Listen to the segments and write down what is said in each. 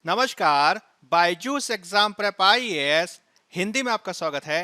नमस्कार। Byju's exam prep IAS Hindi में आपका स्वागत है।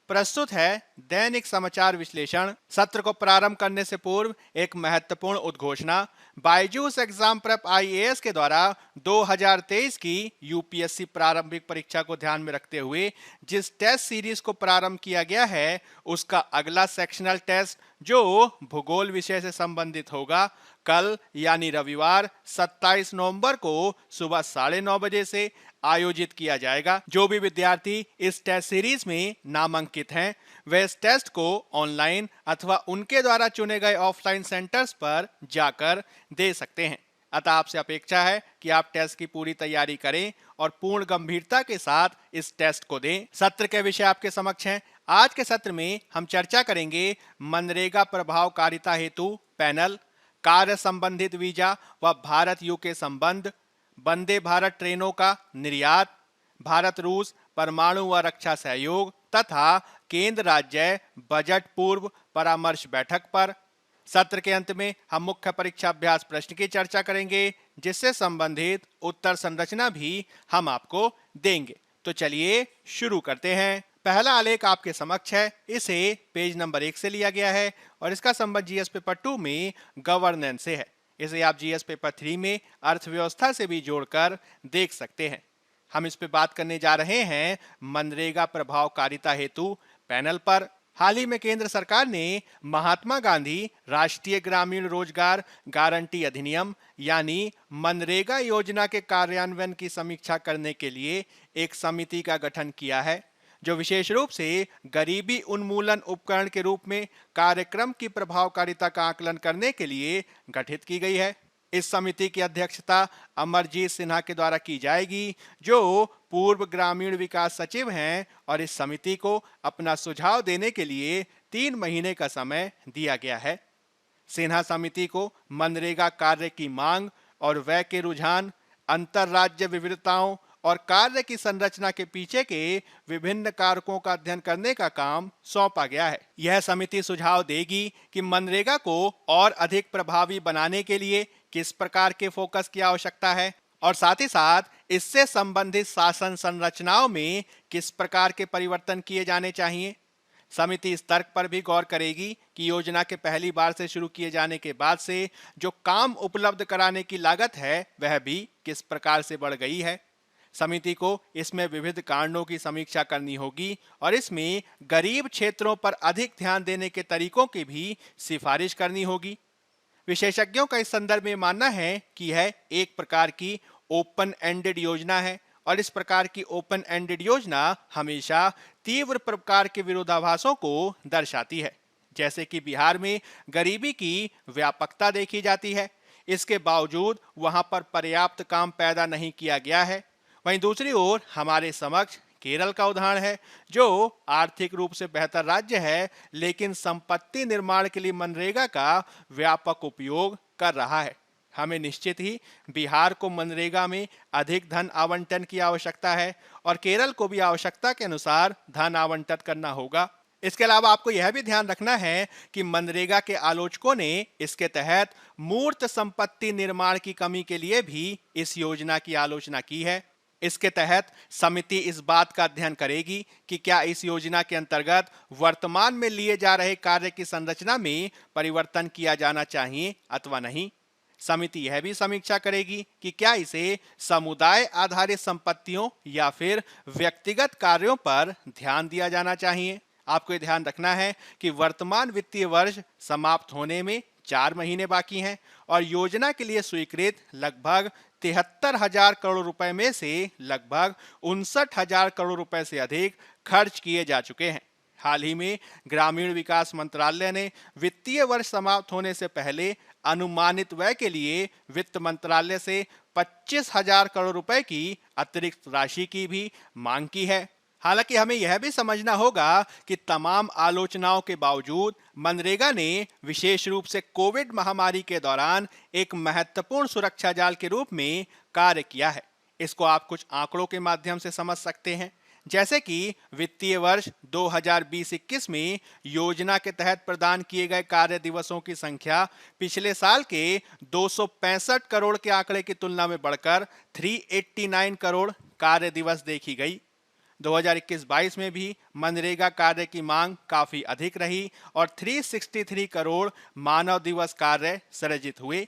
प्रस्तुत है दैनिक समाचार विश्लेषण। सत्र को प्रारंभ करने से पूर्व एक महत्वपूर्ण उद्घोषणा। बायजूस एग्जाम प्रेप आईएएस के द्वारा 2023 की यूपीएससी प्रारंभिक परीक्षा को ध्यान में रखते हुए जिस टेस्ट सीरीज को प्रारंभ किया गया है, उसका अगला सेक्शनल टेस्ट जो भूगोल विषय से संबंधित होगा, कल यानी रविवार 27 नवंबर को सुबह 9:30 बजे से आयोजित किया जाएगा। जो भी विद्यार्थी इस टेस्ट सीरीज में नामांकित हैं, वे इस टेस्ट को ऑनलाइन अथवा उनके द्वारा चुने गए ऑफलाइन सेंटर्स पर जाकर दे सकते हैं। अतः आपसे अपेक्षा है कि आप टेस्ट की पूरी तैयारी करें और पूर्ण गंभीरता के साथ इस टेस्ट को दें। सत्र के विषय आपके समक्ष हैं। आज के सत्र में हम चर्चा करेंगे मनरेगा प्रभावकारिता हेतु पैनल, कार्य संबंधित वीजा व भारत यूके संबंध, वंदे भारत ट्रेनों का निर्यात, भारत रूस परमाणु व रक्षा सहयोग तथा केंद्र राज्य बजट पूर्व परामर्श बैठक पर। सत्र के अंत में हम मुख्य परीक्षा अभ्यास प्रश्न की चर्चा करेंगे, जिससे संबंधित उत्तर संरचना भी हम आपको देंगे। तो चलिए शुरू करते हैं। पहला आलेख आपके समक्ष है। इसे पेज नंबर 1 से लिया गया है और इसका संबंध जीएस पेपर 2 में गवर्नेंस से है। इसे आप जीएस पेपर 3 में अर्थव्यवस्था से भी जोड़कर देख सकते हैं। हम इस पे बात करने जा रहे हैं मनरेगा प्रभावकारिता हेतु पैनल पर। हाल ही में केंद्र सरकार ने महात्मा गांधी राष्ट्रीय ग्रामीण रोजगार गारंटी अधिनियम यानी मनरेगा योजना के कार्यान्वयन की समीक्षा करने के लिए एक समिति का गठन किया है, जो विशेष रूप से गरीबी उन्मूलन उपकरण के रूप में कार्यक्रम की प्रभावकारिता का आकलन करने के लिए गठित की गई है। इस समिति की अध्यक्षता अमरजीत सिन्हा के द्वारा की जाएगी, जो पूर्व ग्रामीण विकास सचिव हैं, और इस समिति को अपना सुझाव देने के लिए 3 महीने का समय दिया गया है। सिन्हा समिति को मनरेगा कार्य की मांग और व्यय के रुझान, अंतरराज्य विविधताओं और कार्य की संरचना के पीछे के विभिन्न कारकों का अध्ययन करने का काम सौंपा गया है। यह समिति सुझाव देगी कि मनरेगा को और अधिक प्रभावी बनाने के लिए किस प्रकार के फोकस की आवश्यकता है और साथ ही साथ इससे संबंधित शासन संरचनाओं में किस प्रकार के परिवर्तन किए जाने चाहिए। समिति इस तर्क पर भी गौर करेगी कि योजना के पहली बार से शुरू किए जाने के बाद से जो काम उपलब्ध कराने की लागत है, वह भी किस प्रकार से बढ़ गई है। समिति को इसमें विविध कारणों की समीक्षा करनी होगी और इसमें गरीब क्षेत्रों पर अधिक ध्यान देने के तरीकों की भी सिफारिश करनी होगी। विशेषज्ञों का इस संदर्भ में मानना है कि यह एक प्रकार की ओपन एंडेड योजना है और इस प्रकार की ओपन एंडेड योजना हमेशा तीव्र प्रकार के विरोधाभासों को दर्शाती है। जैसे कि बिहार में गरीबी की व्यापकता देखी जाती है, इसके बावजूद वहां पर पर्याप्त काम पैदा नहीं किया गया है। वहीं दूसरी ओर हमारे समक्ष केरल का उदाहरण है, जो आर्थिक रूप से बेहतर राज्य है लेकिन संपत्ति निर्माण के लिए मनरेगा का व्यापक उपयोग कर रहा है। हमें निश्चित ही बिहार को मनरेगा में अधिक धन आवंटन की आवश्यकता है और केरल को भी आवश्यकता के अनुसार धन आवंटित करना होगा। इसके अलावा आपको यह भी ध्यान रखना है कि मनरेगा के आलोचकों ने इसके तहत मूर्त संपत्ति निर्माण की कमी के लिए भी इस योजना की आलोचना की है। इसके तहत समिति इस बात का अध्ययन करेगी कि क्या इस योजना के अंतर्गत वर्तमान में लिए जा रहे कार्य की संरचना में परिवर्तन किया जाना चाहिए अथवा नहीं। समिति यह भी समीक्षा करेगी कि क्या इसे समुदाय आधारित संपत्तियों या फिर व्यक्तिगत कार्यों पर ध्यान दिया जाना चाहिए। आपको ध्यान रखना है कि वर्तमान वित्तीय वर्ष समाप्त होने में 4 महीने बाकी हैं और योजना के लिए स्वीकृत लगभग 73,000 करोड़ रुपए में से लगभग 59,000 करोड़ रुपए से अधिक खर्च किए जा चुके हैं। हाल ही में ग्रामीण विकास मंत्रालय ने वित्तीय वर्ष समाप्त होने से पहले अनुमानित व्यय के लिए वित्त मंत्रालय से 25,000 करोड़ रुपए की अतिरिक्त राशि की भी मांग की है। हालांकि हमें यह भी समझना होगा कि तमाम आलोचनाओं के बावजूद मनरेगा ने विशेष रूप से कोविड महामारी के दौरान एक महत्वपूर्ण सुरक्षा जाल के रूप में कार्य किया है। इसको आप कुछ आंकड़ों के माध्यम से समझ सकते हैं। जैसे कि वित्तीय वर्ष 2020-21 में योजना के तहत प्रदान किए गए कार्य दिवसों की संख्या पिछले साल के 265 करोड़ के आंकड़े की तुलना में बढ़कर 389 करोड़ कार्य दिवस देखी गई। 2021-22 में भी मनरेगा कार्य की मांग काफी अधिक रही और 363 करोड़ मानव दिवस कार्य सृजित हुए।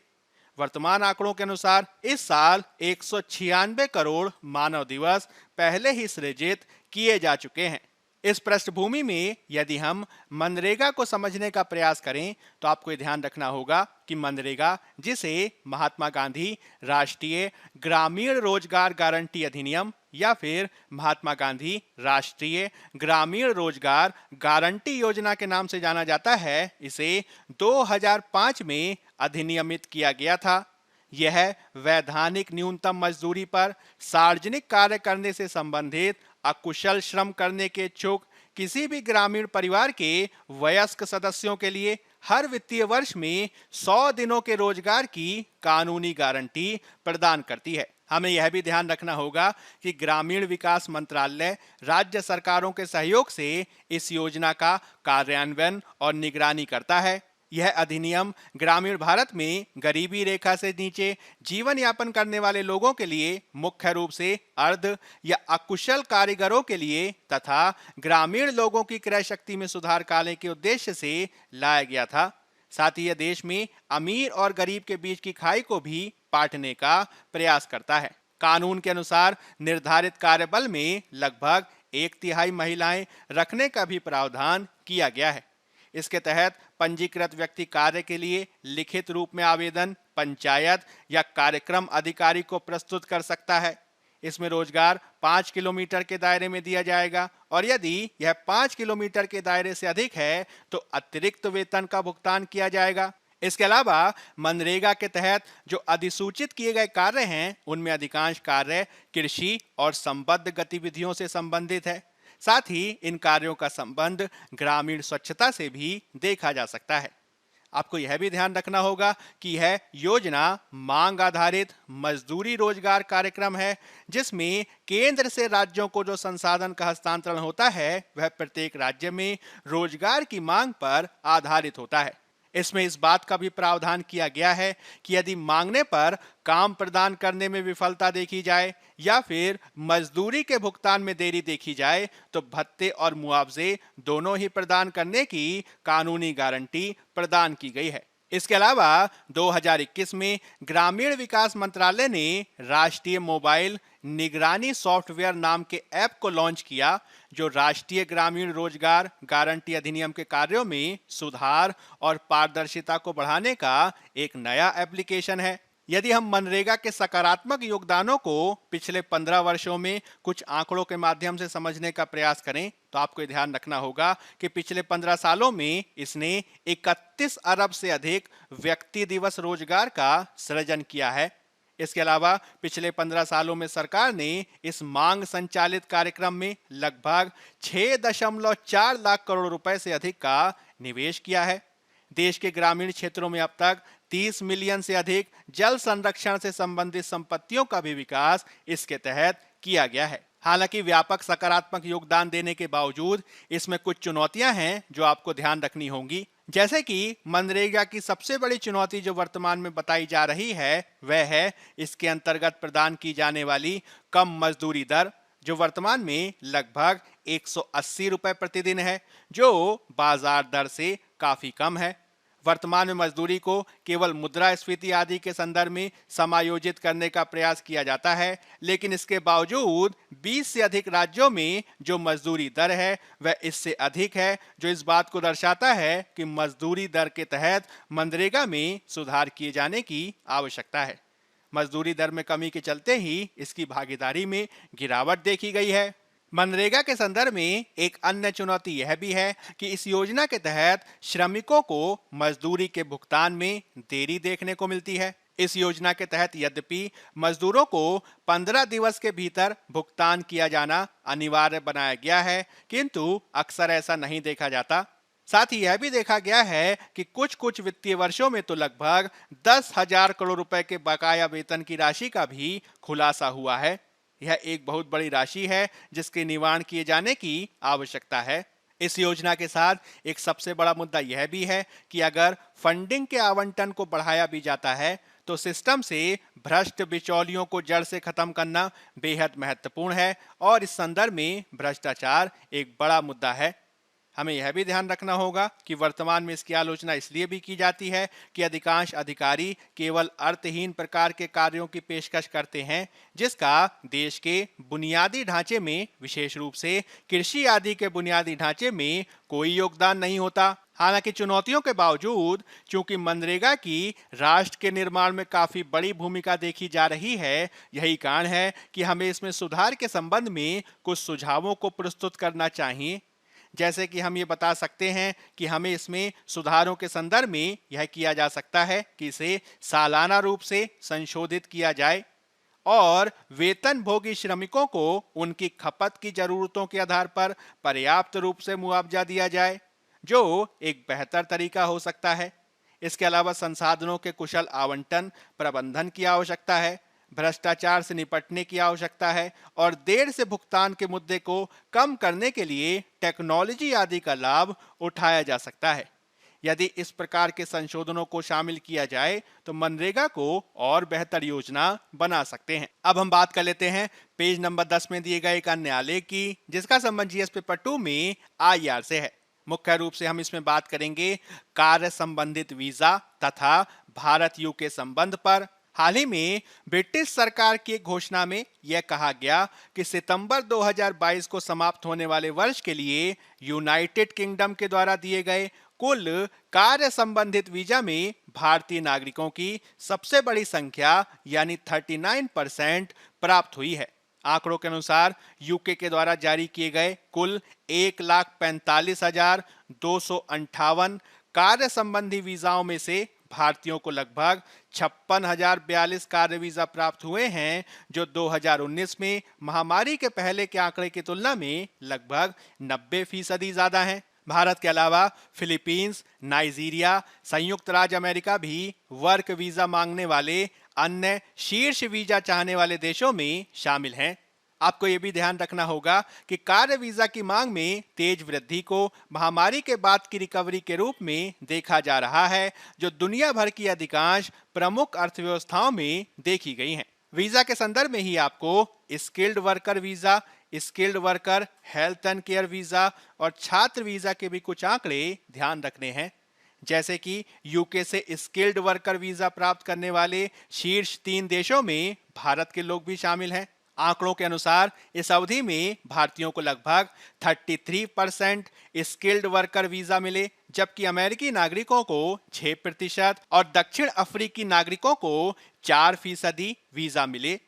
वर्तमान आंकड़ों के अनुसार इस साल 196 करोड़ मानव दिवस पहले ही सृजित किए जा चुके हैं। इस पृष्ठभूमि में यदि हम मनरेगा को समझने का प्रयास करें तो आपको ये ध्यान रखना होगा कि मनरेगा, जिसे महात्मा गांधी राष्ट्रीय ग्रामीण रोजगार गारंटी अधिनियम या फिर महात्मा गांधी राष्ट्रीय ग्रामीण रोजगार गारंटी योजना के नाम से जाना जाता है, इसे 2005 में अधिनियमित किया गया था। यह वैधानिक न्यूनतम मजदूरी पर सार्वजनिक कार्य करने से संबंधित अकुशल श्रम करने के इच्छुक किसी भी ग्रामीण परिवार के वयस्क सदस्यों के लिए हर वित्तीय वर्ष में 100 दिनों के रोजगार की कानूनी गारंटी प्रदान करती है। हमें यह भी ध्यान रखना होगा कि ग्रामीण विकास मंत्रालय राज्य सरकारों के सहयोग से इस योजना का कार्यान्वयन और निगरानी करता है। यह अधिनियम ग्रामीण भारत में गरीबी रेखा से नीचे जीवन यापन करने वाले लोगों के लिए मुख्य रूप से अर्ध या अकुशल कारीगरों के लिए तथा ग्रामीण लोगों की क्रय शक्ति में सुधार करने के उद्देश्य से लाया गया था। साथ ही यह देश में अमीर और गरीब के बीच की खाई को भी पाटने का प्रयास करता है। कानून के अनुसार निर्धारित कार्यबल में लगभग 1/3 महिलाएं रखने का भी प्रावधान किया गया है। इसके तहत पंजीकृत व्यक्ति कार्य के लिए लिखित रूप में आवेदन पंचायत या कार्यक्रम अधिकारी को प्रस्तुत कर सकता है। इसमें रोजगार 5 किलोमीटर के दायरे में दिया जाएगा और यदि यह 5 किलोमीटर के दायरे से अधिक है तो अतिरिक्त वेतन का भुगतान किया जाएगा। इसके अलावा मनरेगा के तहत जो अधिसूचित किए गए कार्य हैं, उनमें अधिकांश कार्य कृषि और संबद्ध गतिविधियों से संबंधित है। साथ ही इन कार्यों का संबंध ग्रामीण स्वच्छता से भी देखा जा सकता है। आपको यह भी ध्यान रखना होगा कि यह योजना मांग आधारित मजदूरी रोजगार कार्यक्रम है, जिसमें केंद्र से राज्यों को जो संसाधन का हस्तांतरण होता है वह प्रत्येक राज्य में रोजगार की मांग पर आधारित होता है। इसमें इस बात का भी प्रावधान किया गया है कि यदि मांगने पर काम प्रदान करने में विफलता देखी जाए या फिर मजदूरी के भुगतान में देरी देखी जाए तो भत्ते और मुआवजे दोनों ही प्रदान करने की कानूनी गारंटी प्रदान की गई है। इसके अलावा 2021 में ग्रामीण विकास मंत्रालय ने राष्ट्रीय मोबाइल निगरानी सॉफ्टवेयर नाम के ऐप को लॉन्च किया, जो राष्ट्रीय ग्रामीण रोजगार गारंटी अधिनियम के कार्यों में सुधार और पारदर्शिता को बढ़ाने का एक नया एप्लीकेशन है। यदि हम मनरेगा के सकारात्मक योगदानों को पिछले 15 वर्षों में कुछ आंकड़ों के माध्यम से समझने का प्रयास करें तो आपको ये ध्यान रखना होगा कि पिछले 15 सालों में इसने 31 अरब से अधिक व्यक्ति दिवस रोजगार का सृजन किया है। इसके अलावा पिछले 15 सालों में सरकार ने इस मांग संचालित कार्यक्रम में लगभग 6.4 लाख करोड़ रुपए से अधिक का निवेश किया है। देश के ग्रामीण क्षेत्रों में अब तक 30 मिलियन से अधिक जल संरक्षण से संबंधित संपत्तियों का भी विकास इसके तहत किया गया है। हालांकि व्यापक सकारात्मक योगदान देने के बावजूद इसमें कुछ चुनौतियां हैं जो आपको ध्यान रखनी होंगी। जैसे कि मनरेगा की सबसे बड़ी चुनौती जो वर्तमान में बताई जा रही है वह है इसके अंतर्गत प्रदान की जाने वाली कम मजदूरी दर, जो वर्तमान में लगभग 180 रुपए प्रतिदिन है, जो बाजार दर से काफी कम है। वर्तमान में मजदूरी को केवल मुद्रास्फीति आदि के संदर्भ में समायोजित करने का प्रयास किया जाता है, लेकिन इसके बावजूद 20 से अधिक राज्यों में जो मजदूरी दर है वह इससे अधिक है, जो इस बात को दर्शाता है कि मजदूरी दर के तहत मनरेगा में सुधार किए जाने की आवश्यकता है। मजदूरी दर में कमी के चलते ही इसकी भागीदारी में गिरावट देखी गई है। मनरेगा के संदर्भ में एक अन्य चुनौती यह भी है कि इस योजना के तहत श्रमिकों को मजदूरी के भुगतान में देरी देखने को मिलती है। इस योजना के तहत यद्यपि मजदूरों को 15 दिवस के भीतर भुगतान किया जाना अनिवार्य बनाया गया है, किंतु अक्सर ऐसा नहीं देखा जाता। साथ ही यह भी देखा गया है कि कुछ वित्तीय वर्षों में तो लगभग 10,000 करोड़ रुपए के बकाया वेतन की राशि का भी खुलासा हुआ है। यह एक बहुत बड़ी राशि है जिसके निवारण किए जाने की आवश्यकता है। इस योजना के साथ एक सबसे बड़ा मुद्दा यह भी है कि अगर फंडिंग के आवंटन को बढ़ाया भी जाता है तो सिस्टम से भ्रष्ट बिचौलियों को जड़ से खत्म करना बेहद महत्वपूर्ण है और इस संदर्भ में भ्रष्टाचार एक बड़ा मुद्दा है। हमें यह भी ध्यान रखना होगा कि वर्तमान में इसकी आलोचना इसलिए भी की जाती है कि अधिकांश अधिकारी केवल अर्थहीन प्रकार के कार्यों की पेशकश करते हैं जिसका देश के बुनियादी ढांचे में, विशेष रूप से कृषि आदि के बुनियादी ढांचे में कोई योगदान नहीं होता। हालांकि चुनौतियों के बावजूद चूंकि मनरेगा की राष्ट्र के निर्माण में काफी बड़ी भूमिका देखी जा रही है, यही कारण है कि हमें इसमें सुधार के संबंध में कुछ सुझावों को प्रस्तुत करना चाहिए। जैसे कि हम ये बता सकते हैं कि हमें इसमें सुधारों के संदर्भ में यह किया जा सकता है कि इसे सालाना रूप से संशोधित किया जाए और वेतन भोगी श्रमिकों को उनकी खपत की जरूरतों के आधार पर पर्याप्त रूप से मुआवजा दिया जाए, जो एक बेहतर तरीका हो सकता है। इसके अलावा संसाधनों के कुशल आवंटन प्रबंधन की आवश्यकता है, भ्रष्टाचार से निपटने की आवश्यकता है और देर से भुगतान के मुद्दे को कम करने के लिए टेक्नोलॉजी आदि का लाभ उठाया जा सकता है। यदि इस प्रकार के संशोधनों को शामिल किया जाए तो मनरेगा को और बेहतर योजना बना सकते हैं। अब हम बात कर लेते हैं पेज नंबर 10 में दिए गए एक अन्य आलेख की, जिसका संबंध जीएस पेपर 2 में आईआर से है। मुख्य रूप से हम इसमें बात करेंगे कार्य संबंधित वीजा तथा भारत यूके संबंध पर। हाल ही में ब्रिटिश सरकार की एक घोषणा में यह कहा गया कि सितंबर 2022 को समाप्त होने वाले वर्ष के लिए यूनाइटेड किंगडम के द्वारा दिए गए कुल कार्य संबंधित वीजा में भारतीय नागरिकों की सबसे बड़ी संख्या यानी 39% प्राप्त हुई है। आंकड़ों के अनुसार यूके के द्वारा जारी किए गए कुल 1,45,258 कार्य संबंधी वीजाओं में से भारतीयों को लगभग 56,042 कार्य वीजा प्राप्त हुए हैं, जो 2019 में महामारी के पहले के आंकड़े की तुलना में लगभग 90% ज्यादा हैं। भारत के अलावा फिलीपींस, नाइजीरिया, संयुक्त राज्य अमेरिका भी वर्क वीजा मांगने वाले अन्य शीर्ष वीजा चाहने वाले देशों में शामिल हैं। आपको यह भी ध्यान रखना होगा कि कार्य वीजा की मांग में तेज वृद्धि को महामारी के बाद की रिकवरी के रूप में देखा जा रहा है, जो दुनिया भर की अधिकांश प्रमुख अर्थव्यवस्थाओं में देखी गई हैं। वीजा के संदर्भ में ही आपको skilled worker visa, skilled worker health and care visa और छात्र वीजा के भी कुछ आंकड़े ध्यान रखने हैं। जैसे कि यूके से स्किल्ड वर्कर वीजा प्राप्त करने वाले शीर्ष 3 देशों में भारत के लोग भी शामिल हैं। आंकड़ों के अनुसार इस अवधि में भारतीयों को लगभग 33% स्किल्ड वर्कर वीजा मिले, जबकि अमेरिकी नागरिकों को 6% और दक्षिण अफ्रीकी नागरिकों को 4% वीजा मिले।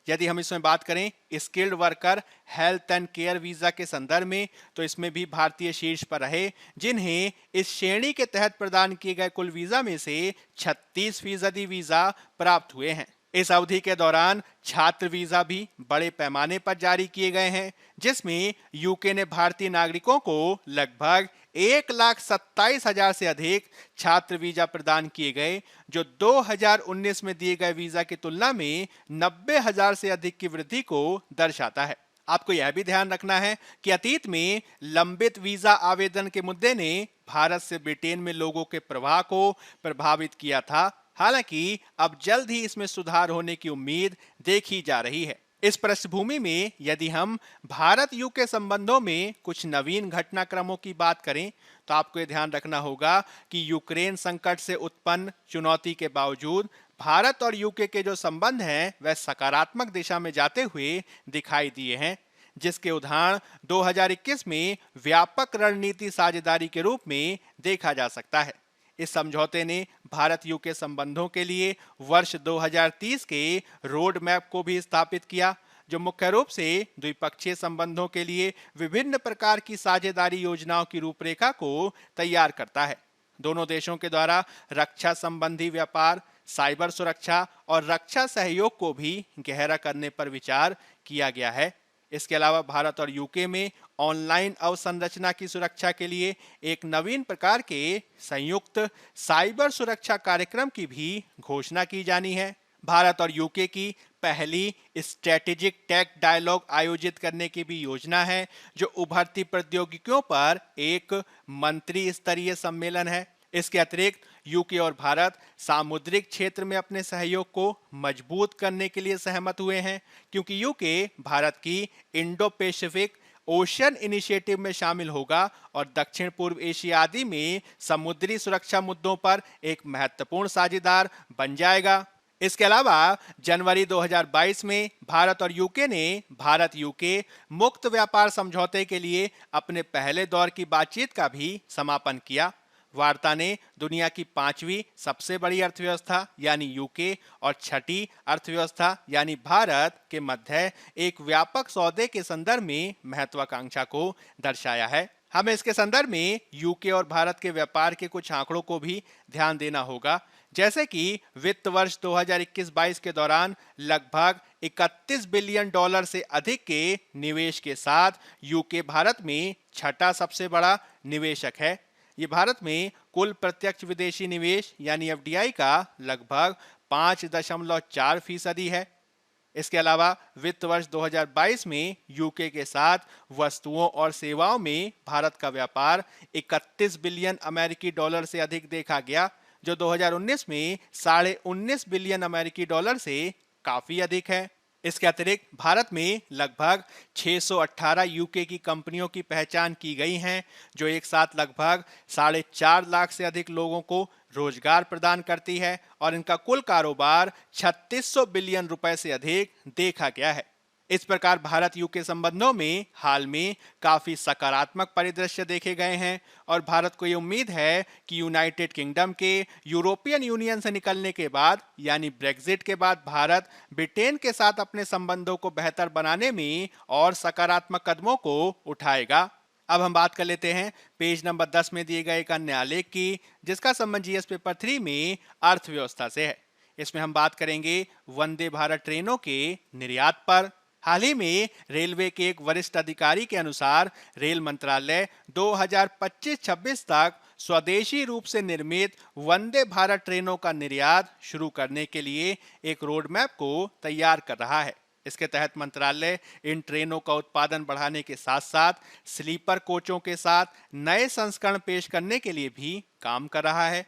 यदि हम इसमें बात करें skilled worker health and care visa के संदर्भ में, तो इसमें भी भारतीय शीर्ष पर रहे, जिन्हें इस श्रेणी के तहत प्रदान किए गए कुल वीजा में से 36% वीजा प्राप्त हुए हैं। इस अवधि के दौरान छात्र वीजा भी बड़े पैमाने पर जारी किए गए हैं, जिसमें यूके ने भारतीय नागरिकों को लगभग 1,27,000 से अधिक छात्र वीजा प्रदान किए गए, जो 2019 में दिए गए वीजा की तुलना में 90,000 से अधिक की वृद्धि को दर्शाता है। आपको यह भी ध्यान रखना है कि अतीत में लंबित वीजा आवेदन के मुद्दे ने भारत से ब्रिटेन में लोगों के प्रवाह को प्रभावित किया था। हालांकि अब जल्द ही इसमें सुधार होने की उम्मीद देखी जा रही है। इस पृष्ठभूमि में यदि हम भारत यूके संबंधों में कुछ नवीन घटनाक्रमों की बात करें, तो आपको ये ध्यान रखना होगा कि यूक्रेन संकट से उत्पन्न चुनौती के बावजूद भारत और यूके के जो संबंध हैं वह सकारात्मक दिशा में जाते हुए दिखाई दिए हैं, जिसके उदाहरण 2021 में व्यापक रणनीति साझेदारी के रूप में देखा जा सकता है। इस समझौते ने भारत यूके संबंधों के लिए वर्ष 2030 के रोड मैप को भी स्थापित किया, जो मुख्य रूप से द्विपक्षीय संबंधों के लिए विभिन्न प्रकार की साझेदारी योजनाओं की रूपरेखा को तैयार करता है। दोनों देशों के द्वारा रक्षा संबंधी व्यापार, साइबर सुरक्षा और रक्षा सहयोग को भी गहरा करने पर विचार किया गया है। इसके अलावा भारत और यूके में ऑनलाइन अवसंरचना की सुरक्षा के लिए एक नवीन प्रकार के संयुक्त साइबर सुरक्षा कार्यक्रम की भी घोषणा की जानी है। भारत और यूके की पहली स्ट्रेटेजिक टेक डायलॉग आयोजित करने की भी योजना है, जो उभरती प्रौद्योगिकियों पर एक मंत्री स्तरीय सम्मेलन है। इसके अतिरिक्त यूके और भारत सामुद्रिक क्षेत्र में अपने सहयोग को मजबूत करने के लिए सहमत हुए हैं, क्योंकि यूके भारत की इंडो पैसिफिक ओशन इनिशिएटिव में शामिल होगा और दक्षिण पूर्व एशिया आदि में समुद्री सुरक्षा मुद्दों पर एक महत्वपूर्ण साझेदार बन जाएगा। इसके अलावा जनवरी 2022 में भारत और यूके ने भारत यूके मुक्त व्यापार समझौते के लिए अपने पहले दौर की बातचीत का भी समापन किया। वार्ता ने दुनिया की 5वीं सबसे बड़ी अर्थव्यवस्था यानी यूके और छठी अर्थव्यवस्था यानी भारत के मध्य एक व्यापक सौदे के संदर्भ में महत्वाकांक्षा को दर्शाया है। हमें इसके संदर्भ में यूके और भारत के व्यापार के कुछ आंकड़ों को भी ध्यान देना होगा, जैसे कि वित्त वर्ष 2021-22 के दौरान लगभग 31 बिलियन डॉलर से अधिक के निवेश के साथ यूके भारत में छठा सबसे बड़ा निवेशक है। ये भारत में कुल प्रत्यक्ष विदेशी निवेश यानी एफडीआई का लगभग 5.4% है। इसके अलावा वित्त वर्ष 2022 में यूके के साथ वस्तुओं और सेवाओं में भारत का व्यापार 31 बिलियन अमेरिकी डॉलर से अधिक देखा गया, जो 2019 में 19.5 बिलियन अमेरिकी डॉलर से काफी अधिक है। इसके अतिरिक्त भारत में लगभग 618 यूके की कंपनियों की पहचान की गई हैं, जो एक साथ लगभग 4.5 लाख से अधिक लोगों को रोजगार प्रदान करती है और इनका कुल कारोबार 3600 बिलियन रुपए से अधिक देखा गया है। इस प्रकार भारत यूके संबंधों में हाल में काफी सकारात्मक परिदृश्य देखे गए हैं और भारत को ये उम्मीद है कि यूनाइटेड किंगडम के यूरोपियन यूनियन से निकलने के बाद यानी ब्रेग्जिट के बाद भारत ब्रिटेन के साथ अपने संबंधों को बेहतर बनाने में और सकारात्मक कदमों को उठाएगा। अब हम बात कर लेते हैं पेज नंबर 10 में दिए गए एक अन्य आलेख की, जिसका संबंध जीएस पेपर 3 में अर्थव्यवस्था से है। इसमें हम बात करेंगे वंदे भारत ट्रेनों के निर्यात पर। हाल ही में रेलवे के एक वरिष्ठ अधिकारी के अनुसार रेल मंत्रालय 2025-26 तक स्वदेशी रूप से निर्मित वंदे भारत ट्रेनों का निर्यात शुरू करने के लिए एक रोड मैप को तैयार कर रहा है। इसके तहत मंत्रालय इन ट्रेनों का उत्पादन बढ़ाने के साथ साथ स्लीपर कोचों के साथ नए संस्करण पेश करने के लिए भी काम कर रहा है।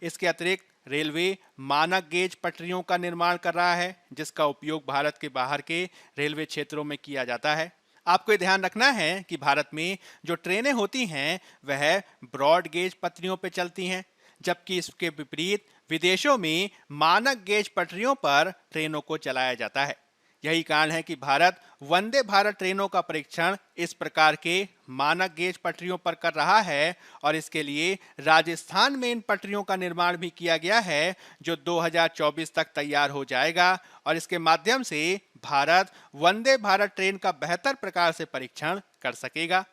इसके अतिरिक्त रेलवे मानक गेज पटरियों का निर्माण कर रहा है, जिसका उपयोग भारत के बाहर के रेलवे क्षेत्रों में किया जाता है। आपको ये ध्यान रखना है कि भारत में जो ट्रेनें होती हैं वह ब्रॉड गेज पटरियों पर चलती हैं, जबकि इसके विपरीत विदेशों में मानक गेज पटरियों पर ट्रेनों को चलाया जाता है। यही कारण है कि भारत वंदे भारत ट्रेनों का परीक्षण इस प्रकार के मानक गेज पटरियों पर कर रहा है और इसके लिए राजस्थान में इन पटरियों का निर्माण भी किया गया है, जो 2024 तक तैयार हो जाएगा और इसके माध्यम से भारत वंदे भारत ट्रेन का बेहतर प्रकार से परीक्षण कर सकेगा।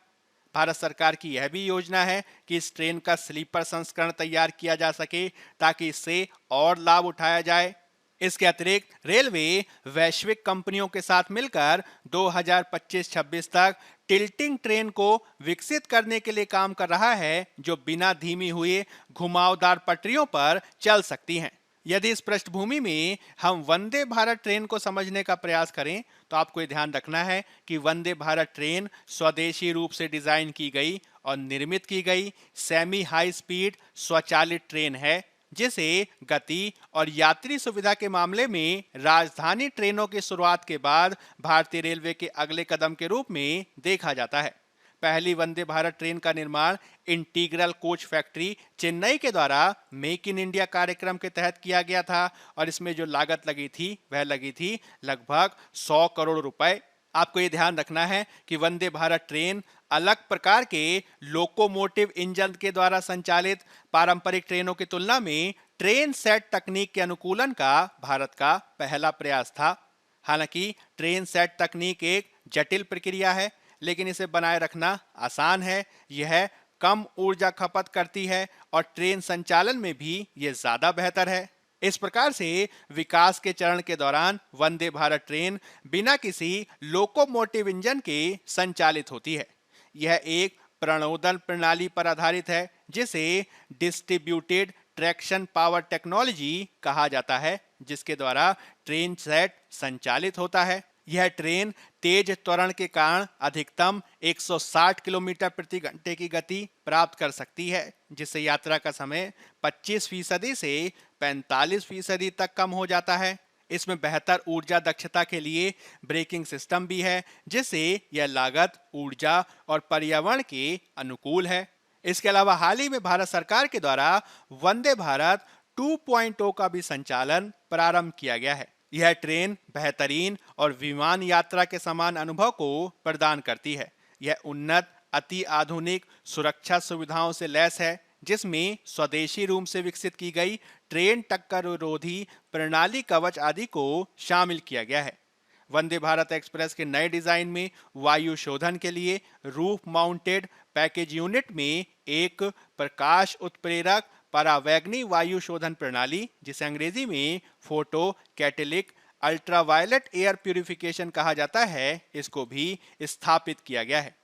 भारत सरकार की यह भी योजना है कि इस ट्रेन का स्लीपर संस्करण तैयार किया जा सके ताकि इससे और लाभ उठाया जाए। इसके अतिरिक्त रेलवे वैश्विक कंपनियों के साथ मिलकर 2025-26 तक टिल्टिंग ट्रेन को विकसित करने के लिए काम कर रहा है, जो बिना धीमी हुए घुमावदार पटरियों पर चल सकती हैं। यदि इस पृष्ठभूमि में हम वंदे भारत ट्रेन को समझने का प्रयास करें तो आपको ये ध्यान रखना है कि वंदे भारत ट्रेन स्वदेशी रूप से डिजाइन की गई और निर्मित की गई सेमी हाई स्पीड स्वचालित ट्रेन है, जिसे गति और यात्री सुविधा के मामले में राजधानी ट्रेनों की शुरुआत के बाद भारतीय रेलवे के अगले कदम के रूप में देखा जाता है। पहली वंदे भारत ट्रेन का निर्माण इंटीग्रल कोच फैक्ट्री चेन्नई के द्वारा मेक इन इंडिया कार्यक्रम के तहत किया गया था और इसमें जो लागत लगी थी वह लगी थी लगभग 100 करोड़ रुपए। आपको ये ध्यान रखना है कि वंदे भारत ट्रेन अलग प्रकार के लोकोमोटिव इंजन के द्वारा संचालित पारंपरिक ट्रेनों की तुलना में ट्रेन सेट तकनीक के अनुकूलन का भारत का पहला प्रयास था। हालांकि ट्रेन सेट तकनीक एक जटिल प्रक्रिया है, लेकिन इसे बनाए रखना आसान है। यह कम ऊर्जा खपत करती है और ट्रेन संचालन में भी ये ज्यादा बेहतर है। इस प्रकार से विकास के चरण के दौरान वंदे भारत ट्रेन बिना किसी लोकोमोटिव इंजन के संचालित होती है। यह एक प्रणोदन प्रणाली पर आधारित है, जिसे डिस्ट्रीब्यूटेड ट्रैक्शन पावर टेक्नोलॉजी कहा जाता है, जिसके द्वारा ट्रेन सेट संचालित होता है। यह ट्रेन तेज त्वरण के कारण अधिकतम 160 किलोमीटर प्रति घंटे की गति प्राप्त कर सकती है, जिससे यात्रा का समय 25% से 45% तक कम हो जाता है। इसमें बेहतर ऊर्जा दक्षता के लिए ब्रेकिंग सिस्टम भी है, जिससे यह लागत, ऊर्जा और पर्यावरण के अनुकूल है। इसके अलावा हाल ही में भारत सरकार के द्वारा वंदे भारत 2.0 का भी संचालन प्रारंभ किया गया है। यह ट्रेन बेहतरीन और विमान यात्रा के समान अनुभव को प्रदान करती है। यह उन्नत, अति आधुनिक सुरक्षा सुविधाओं से लैस है, जिसमें स्वदेशी रूप से विकसित की गई ट्रेन टक्कर रोधी प्रणाली कवच आदि को शामिल किया गया है। वंदे भारत एक्सप्रेस के नए डिजाइन में वायु शोधन के लिए रूफ माउंटेड पैकेज यूनिट में एक प्रकाश उत्प्रेरक परावैगनी वायु शोधन प्रणाली, जिसे अंग्रेजी में फोटो कैटेलिक अल्ट्रावायलेट एयर प्यूरिफिकेशन कहा जाता है, इसको भी स्थापित किया गया है।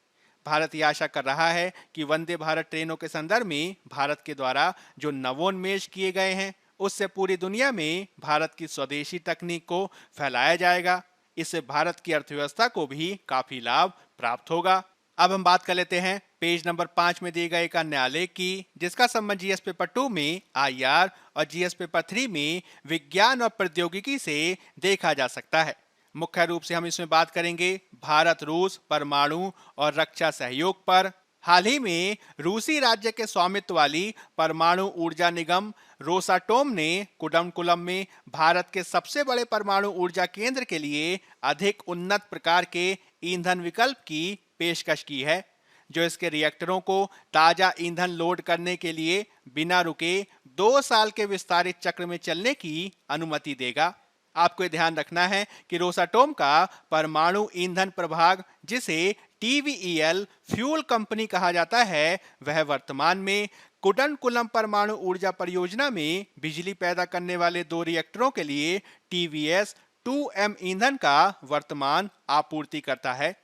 भारत यह आशा कर रहा है कि वंदे भारत ट्रेनों के संदर्भ में भारत के द्वारा जो नवोन्मेष किए गए हैं, उससे पूरी दुनिया में भारत की स्वदेशी तकनीक को फैलाया जाएगा। इससे भारत की अर्थव्यवस्था को भी काफी लाभ प्राप्त होगा। अब हम बात कर लेते हैं पेज नंबर 5 में दिए गए एक अन्य आलेख की, जिसका संबंध जीएस पेपर 2 में आईआर और जीएस पेपर 3 में विज्ञान और प्रौद्योगिकी से देखा जा सकता है। मुख्य रूप से हम इसमें बात करेंगे भारत रूस परमाणु और रक्षा सहयोग पर। हाल ही में रूसी राज्य के स्वामित्व वाली परमाणु ऊर्जा निगम रोसाटोम ने कुडमकुलम में भारत के सबसे बड़े परमाणु ऊर्जा केंद्र के लिए अधिक उन्नत प्रकार के ईंधन विकल्प की पेशकश की है, जो इसके रिएक्टरों को ताजा ईंधन लोड करने के लिए बिना रुके 2 साल के विस्तारित चक्र में चलने की अनुमति देगा। आपको यह ध्यान रखना है कि रोसाटोम का परमाणु ईंधन प्रभाग, जिसे टीवीईएल फ्यूल कंपनी कहा जाता है, वह वर्तमान में कुडनकुलम परमाणु ऊर्जा परियोजना में बिजली पैदा करने वाले 2 रिएक्टरों के लिए टीवीएस 2M ईंधन का वर्तमान आपूर्ति करता है।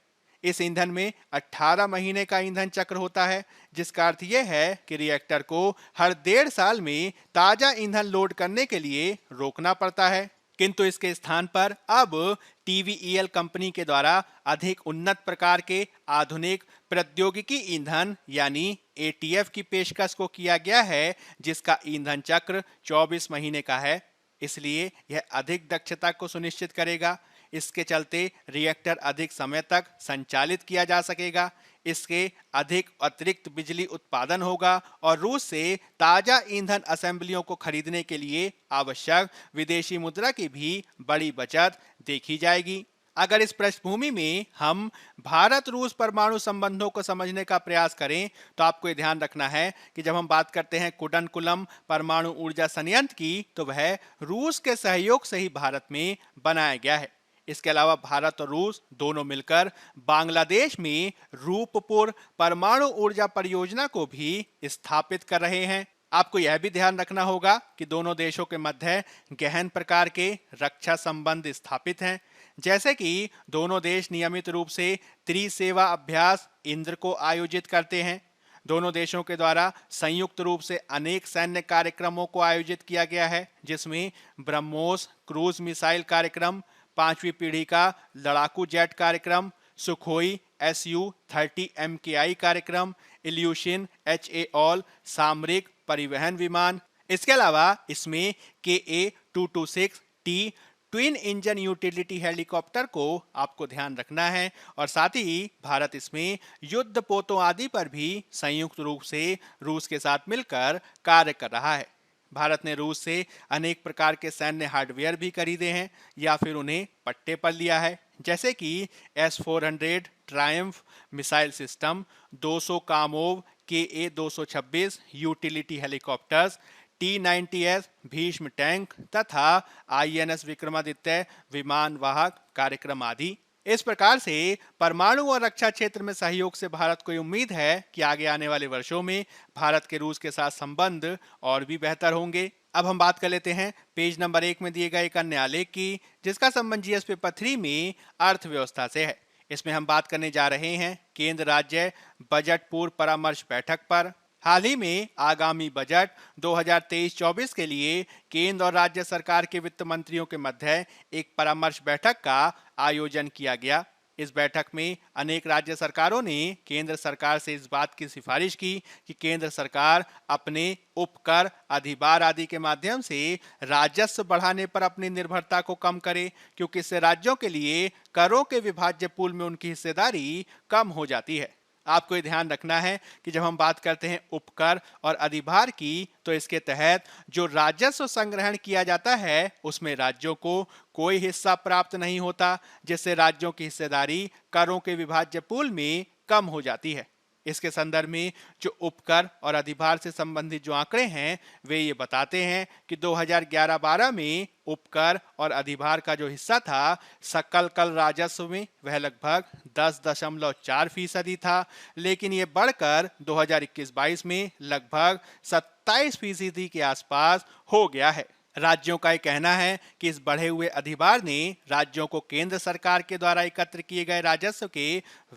इस ईंधन में 18 महीने का ईंधन चक्र होता है, जिसका अर्थ यह है कि रिएक्टर को हर 1.5 साल में ताजा ईंधन लोड करने के लिए रोकना पड़ता है। किंतु इसके स्थान पर अब टीवीईएल कंपनी के द्वारा अधिक उन्नत प्रकार के आधुनिक प्रौद्योगिकी ईंधन यानी एटीएफ की पेशकश को किया गया है, जिसका ईंधन चक्र 24 महीने का है। इसलिए यह अधिक दक्षता को सुनिश्चित करेगा। इसके चलते रिएक्टर अधिक समय तक संचालित किया जा सकेगा। इसके अधिक अतिरिक्त बिजली उत्पादन होगा और रूस से ताजा ईंधन असेंबलियों को खरीदने के लिए आवश्यक विदेशी मुद्रा की भी बड़ी बचत देखी जाएगी। अगर इस पृष्ठभूमि में हम भारत रूस परमाणु संबंधों को समझने का प्रयास करें, तो आपको ये ध्यान रखना है कि जब हम बात करते हैं कुडनकुलम परमाणु ऊर्जा संयंत्र की, तो वह रूस के सहयोग से ही भारत में बनाया गया है। इसके अलावा भारत और रूस दोनों मिलकर बांग्लादेश में रूपपुर परमाणु ऊर्जा परियोजना को भी स्थापित कर रहे हैं। आपको यह भी ध्यान रखना होगा कि दोनों देशों के मध्य गहन प्रकार के रक्षा संबंध स्थापित हैं, जैसे कि दोनों देश नियमित रूप से त्रिसेवा अभ्यास इंद्र को आयोजित करते हैं। दोनों देशों के द्वारा संयुक्त रूप से अनेक सैन्य कार्यक्रमों को आयोजित किया गया है, जिसमें ब्रह्मोस क्रूज मिसाइल कार्यक्रम, 5वीं पीढ़ी का लड़ाकू जेट कार्यक्रम, सुखोई SU-30 MKI कार्यक्रम, इल्यूशिन HA-all सामरिक परिवहन विमान। इसके अलावा इसमें KA-226T twin engine utility helicopter को आपको ध्यान रखना है और साथ ही भारत इसमें युद्ध पोतों आदि पर भी संयुक्त रूप से रूस के साथ मिलकर कार्य कर रहा है। भारत ने रूस से अनेक प्रकार के सैन्य हार्डवेयर भी खरीदे हैं या फिर उन्हें पट्टे पर लिया है, जैसे कि S-400 Triumph missile system, 200 Kamov KA-226 utility helicopters, T-90S Bhishma tank तथा INS विक्रमादित्य विमान वाहक कार्यक्रम आदि। इस प्रकार से परमाणु और रक्षा क्षेत्र में सहयोग से भारत को उम्मीद है कि आगे आने वाले वर्षों में भारत के रूस के साथ संबंध और भी बेहतर होंगे। अब हम बात कर लेते हैं पेज नंबर 1 में दिए गए एक अन्य आलेख की, जिसका संबंध जीएस पेपर 3 में अर्थव्यवस्था से है। इसमें हम बात करने जा रहे हैं केंद्र राज्य बजट पूर्व परामर्श बैठक पर। हाल ही में आगामी बजट 2023-24 के लिए केंद्र और राज्य सरकार के वित्त मंत्रियों के मध्य एक परामर्श बैठक का आयोजन किया गया। इस बैठक में अनेक राज्य सरकारों ने केंद्र सरकार से इस बात की सिफारिश की कि केंद्र सरकार अपने उपकर, अधिभार आदि के माध्यम से राजस्व बढ़ाने पर अपनी निर्भरता को कम करे, क्योंकि इससे राज्यों के लिए करों के विभाज्य पूल में उनकी हिस्सेदारी कम हो जाती है। आपको ये ध्यान रखना है कि जब हम बात करते हैं उपकर और अधिभार की, तो इसके तहत जो राजस्व संग्रहण किया जाता है उसमें राज्यों को कोई हिस्सा प्राप्त नहीं होता, जिससे राज्यों की हिस्सेदारी करों के विभाज्य पूल में कम हो जाती है। इसके संदर्भ में जो उपकर और अधिभार से संबंधित जो आंकड़े हैं वे ये बताते हैं कि 2011-12 में उपकर और अधिभार का जो हिस्सा था सकल कल राजस्व में वह लगभग 10.4% था, लेकिन ये बढ़कर 2021-22 में लगभग 27% के आसपास हो गया है। राज्यों का ये कहना है कि इस बढ़े हुए अधिभार ने राज्यों को केंद्र सरकार के द्वारा एकत्र किए गए राजस्व के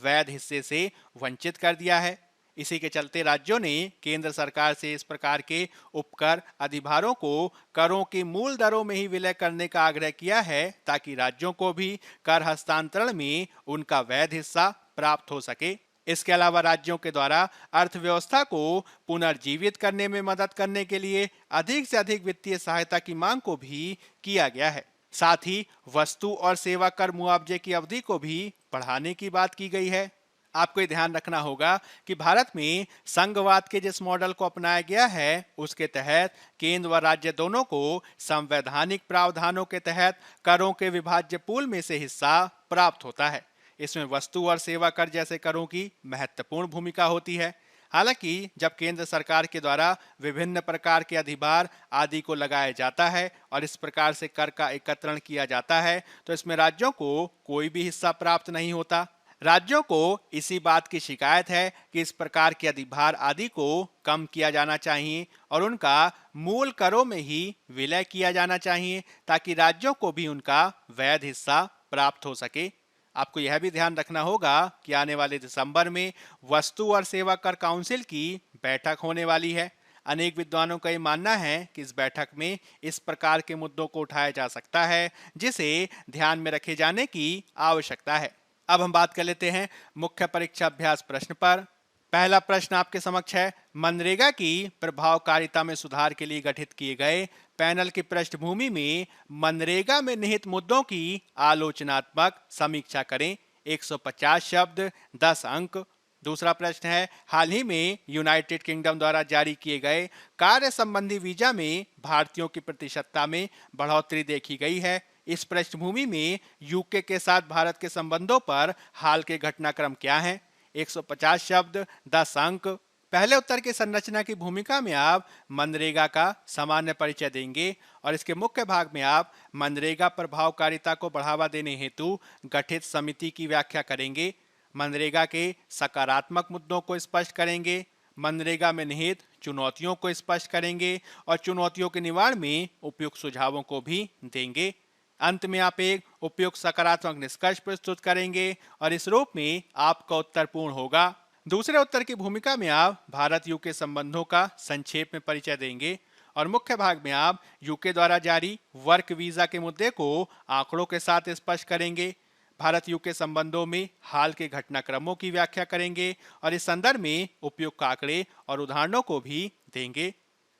वैध हिस्से से वंचित कर दिया है। इसी के चलते राज्यों ने केंद्र सरकार से इस प्रकार के उपकर अधिभारों को करों की मूल दरों में ही विलय करने का आग्रह किया है, ताकि राज्यों को भी कर हस्तांतरण में उनका वैध हिस्सा प्राप्त हो सके। इसके अलावा राज्यों के द्वारा अर्थव्यवस्था को पुनर्जीवित करने में मदद करने के लिए अधिक से अधिक वित्तीय सहायता की मांग को भी किया गया है। साथ ही वस्तु और सेवा कर मुआवजे की अवधि को भी बढ़ाने की बात की गई है। आपको ये ध्यान रखना होगा कि भारत में संघवाद के जिस मॉडल को अपनाया गया है उसके तहत केंद्र व राज्य दोनों को संवैधानिक प्रावधानों के तहत करों के विभाज्य पूल में से हिस्सा प्राप्त होता है। इसमें वस्तु और सेवा कर जैसे करों की महत्वपूर्ण भूमिका होती है। हालांकि जब केंद्र सरकार के द्वारा विभिन्न प्रकार के अधिभार आदि को लगाया जाता है और इस प्रकार से कर का एकत्रण किया जाता है, तो इसमें राज्यों को कोई भी हिस्सा प्राप्त नहीं होता। राज्यों को इसी बात की शिकायत है कि इस प्रकार के अधिभार आदि को कम किया जाना चाहिए और उनका मूल करों में ही विलय किया जाना चाहिए, ताकि राज्यों को भी उनका वैध हिस्सा प्राप्त हो सके। आपको यह भी ध्यान रखना होगा कि आने वाले दिसंबर में वस्तु और सेवा कर काउंसिल की बैठक होने वाली है। अनेक विद्वानों का ये मानना है कि इस बैठक में इस प्रकार के मुद्दों को उठाया जा सकता है जिसे ध्यान में रखे जाने की आवश्यकता है। अब हम बात कर लेते हैं मुख्य परीक्षा अभ्यास प्रश्न पर। पहला प्रश्न आपके समक्ष है, मनरेगा की प्रभावकारिता में सुधार के लिए गठित किए गए पैनल की पृष्ठभूमि में मनरेगा में निहित मुद्दों की आलोचनात्मक समीक्षा करें। 150 शब्द, 10 अंक। दूसरा प्रश्न है, हाल ही में यूनाइटेड किंगडम द्वारा जारी किए गए कार्य संबंधी वीजा में भारतीयों की प्रतिशतता में बढ़ोतरी देखी गई है। इस पृष्ठभूमि में यूके के साथ भारत के संबंधों पर हाल के घटनाक्रम क्या हैं? 150 शब्द, 10 अंक। पहले उत्तर की संरचना की भूमिका में आप मनरेगा का सामान्य परिचय देंगे और इसके मुख्य भाग में आप मनरेगा प्रभावकारिता को बढ़ावा देने हेतु गठित समिति की व्याख्या करेंगे। मनरेगा के सकारात्मक मुद्दों को स्पष्ट करेंगे, मनरेगा में निहित चुनौतियों को स्पष्ट करेंगे और चुनौतियों के निवारण में उपयुक्त सुझावों को भी देंगे। अंत में आप एक उपयुक्त सकारात्मक निष्कर्ष प्रस्तुत करेंगे और इस रूप में आपका उत्तर पूर्ण होगा। दूसरे उत्तर की भूमिका में आप भारत यूके संबंधों का संक्षेप में परिचय देंगे और मुख्य भाग में आप यूके द्वारा जारी वर्क वीजा के मुद्दे को आंकड़ों के साथ स्पष्ट करेंगे। भारत यूके संबंधों में हाल के घटनाक्रमों की व्याख्या करेंगे और इस संदर्भ में उपयुक्त आंकड़े और उदाहरणों को भी देंगे।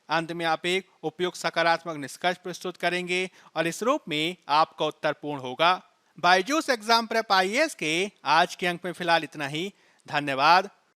अंत में आप एक उपयुक्त सकारात्मक निष्कर्ष प्रस्तुत करेंगे और इस रूप में आपका उत्तर पूर्ण होगा। बायजूस एग्जाम प्रेप IAS के आज के अंक में फिलहाल इतना ही। धन्यवाद।